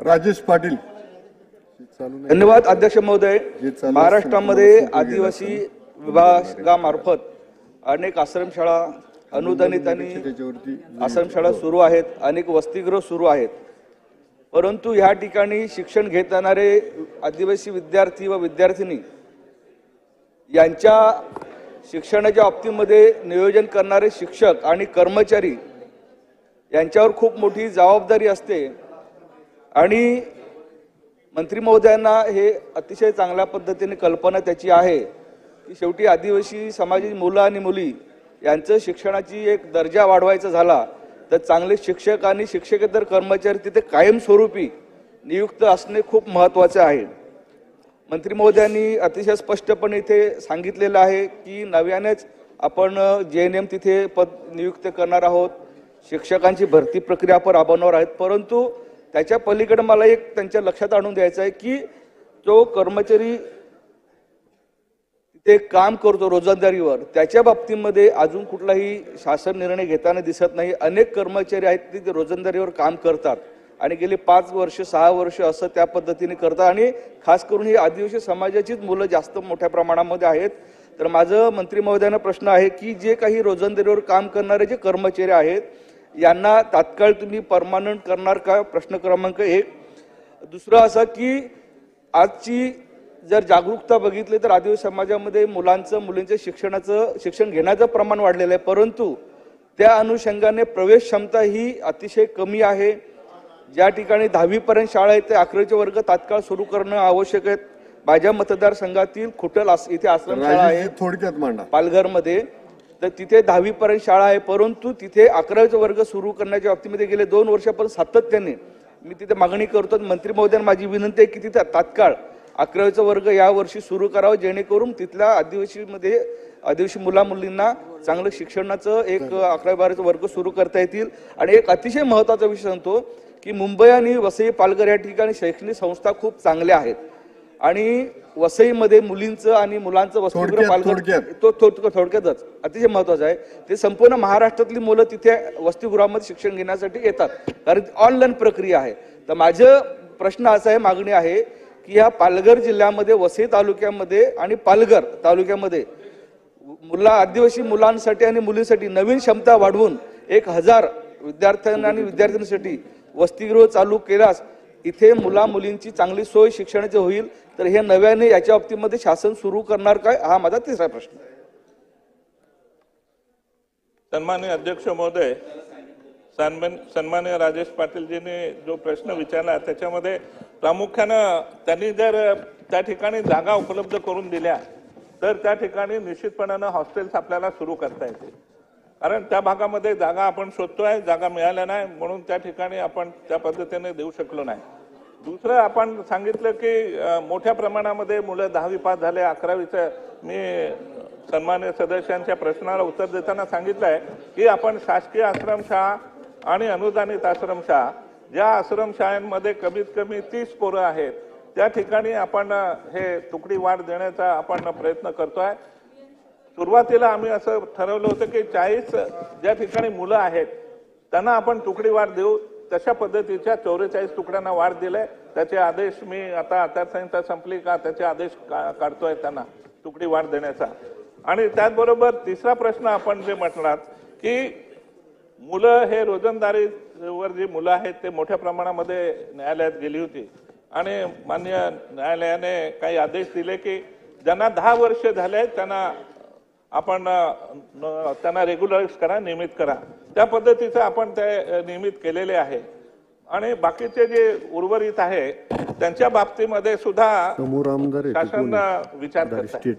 राजेश पाटील. धन्यवाद अध्यक्ष महोदय. महाराष्ट्रामध्ये आदिवासी विभागामार्फत अनेक आश्रमशाळा अनुदानित आणि आश्रमशाळा सुरू आहेत, अनेक वसतिगृह सुरू आहेत. परंतु या ठिकाणी शिक्षण घेत येणारे आदिवासी विद्यार्थी व विद्यार्थिनी यांच्या शिक्षणाच्या बाबतीमध्ये नियोजन करणारे शिक्षक आणि कर्मचारी यांच्यावर खूप मोठी जबाबदारी असते आणि मंत्री महोदयांना हे अतिशय चांगल्या पद्धतीने कल्पना त्याची आहे की शेवटी आदिवासी समाजाची मुलं आणि मुली यांचं शिक्षणाची एक दर्जा वाढवायचा झाला तर चांगले शिक्षक आणि शिक्षकेतर कर्मचारी तिथे कायमस्वरूपी नियुक्त असणे खूप महत्त्वाचे आहे. मंत्री महोदयांनी अतिशय स्पष्टपणे इथे सांगितलेलं आहे की नव्यानेच आपण JNM तिथे पद नियुक्त करणार आहोत, शिक्षकांची भरती प्रक्रिया आपण राबवणार आहेत. परंतु त्याच्या पलीकडे मला एक त्यांच्या लक्षात आणून द्यायचं आहे की जो कर्मचारी ते काम करतो रोजंदारीवर त्याच्या बाबतीमध्ये अजून कुठलाही शासन निर्णय घेताना दिसत नाही. अनेक कर्मचारी आहेत ते रोजंदारीवर काम करतात आणि गेले 5 वर्ष 6 वर्ष असं त्या पद्धतीने करतात आणि खास करून ही आदिवासी समाजाचीच मुलं जास्त मोठ्या प्रमाणामध्ये आहेत. तर माझं मंत्री महोदयांना प्रश्न आहे की जे काही रोजंदारीवर काम करणारे जे कर्मचारी आहेत यांना तात्काळ तुम्ही परमनंट करणार का? प्रश्न क्रमांक 1. दुसरं असं की आजची जर जागरूकता बघितली तर आदिवासी समाजामध्ये मुलींच्या शिक्षण घेण्याचं प्रमाण वाढलेलं आहे, परंतु त्या अनुषंगाने प्रवेश क्षमता ही अतिशय कमी आहे. ज्या ठिकाणी 10वी पर्यंत शाळा आहे ते 11वीचे वर्ग तात्काळ सुरू करणं आवश्यक आहे. माझ्या मतदारसंघातील खुटल इथे आश्रमशाळा आहे थोडक्यात पालघरमध्ये, तर तिथे 10वी पर्यंत शाळा आहे, परंतु तिथे 11वीचे वर्ग सुरू करण्याच्या बाबतीमध्ये गेले 2 वर्षापर्यंत सातत्याने मी तिथे मागणी करतो. मंत्री महोदयांना माझी विनंती आहे की तिथे तात्काळ 11वीचा वर्ग या वर्षी सुरू करावं जेणेकरून तिथल्या आदिवासी मुलींना चांगलं शिक्षणाचं एक 11-12चा वर्ग सुरू करता येतील. आणि एक अतिशय महत्त्वाचा विषय सांगतो की मुंबई आणि वसई पालघर या ठिकाणी शैक्षणिक संस्था खूप चांगल्या आहेत आणि वसईमध्ये मुलींचं आणि मुलांचं वसतिगृह पालघर तो थोडक्यातच अतिशय महत्त्वाचं आहे. ते संपूर्ण महाराष्ट्रातली मुलं तिथे वसतिगृहामध्ये शिक्षण घेण्यासाठी येतात कारण ऑनलाईन प्रक्रिया आहे. तर माझं प्रश्न असा आहे, मागणी आहे की या पालघर जिल्ह्यामध्ये वसई तालुक्यामध्ये आणि पालघर तालुक्यामध्ये आदिवासी मुलांसाठी आणि मुलींसाठी नवीन क्षमता वाढवून 1000 विद्यार्थ्यांना आणि विद्यार्थ्यांसाठी वसतिगृह चालू केल्यास इथे मुलींची चांगली सोय शिक्षणाची होईल. तर हे नव्याने याच्या बाबतीमध्ये शासन सुरू करणार काय? हा माझा तिसरा प्रश्न. सन्माननीय अध्यक्ष महोदय, सन्माननीय राजेश पाटीलजींनी जो प्रश्न विचारला त्याच्यामध्ये प्रामुख्यानं त्यांनी जर त्या ठिकाणी जागा उपलब्ध करून दिल्या तर त्या ठिकाणी निश्चितपणानं हॉस्टेल्स आपल्याला सुरू करता येतील. कारण त्या भागामध्ये जागा आपण शोधतोय, जागा मिळाल्या नाही म्हणून त्या ठिकाणी आपण त्या पद्धतीने देऊ शकलो नाही. दुसरं आपण सांगितलं की मोठ्या प्रमाणामध्ये मुलं 10वी पास झाले, 11वीचं मी सन्माननीय सदस्यांच्या प्रश्नाला उत्तर देताना सांगितलं आहे की आपण शासकीय आश्रमशाळा आणि अनुदानित आश्रमशाळा ज्या आश्रमशाळांमध्ये कमीत कमी 30 पोरं आहेत त्या ठिकाणी आपण हे तुकडी वाढ देण्याचा आपण प्रयत्न करतोय. सुरुवातीला आम्ही असं ठरवलं होतं की 40 ज्या ठिकाणी मुलं आहेत त्यांना आपण तुकडी वाढ देऊ, तशा पद्धतीच्या 44 तुकड्यांना वाढ दिले. त्याचे आदेश मी आता आचारसंहिता संपली का त्याचे आदेश काढतोय त्यांना तुकडी वाढ देण्याचा. आणि त्याचबरोबर तिसरा प्रश्न आपण जे म्हटलात की मुलं हे रोजंदारीवर जी मुलं आहेत ते मोठ्या प्रमाणामध्ये न्यायालयात गेली होती आणि माननीय न्यायालयाने काही आदेश दिले की ज्यांना 10 वर्ष झाले त्यांना आपण त्यांना रेग्युलराइज करा, नियमित करा. त्या पद्धतीचं आपण ते नियमित केलेले आहे. आणि बाकीचे जे उर्वरित आहे त्यांच्या बाबतीमध्ये सुद्धा शासन विचार करत आहे.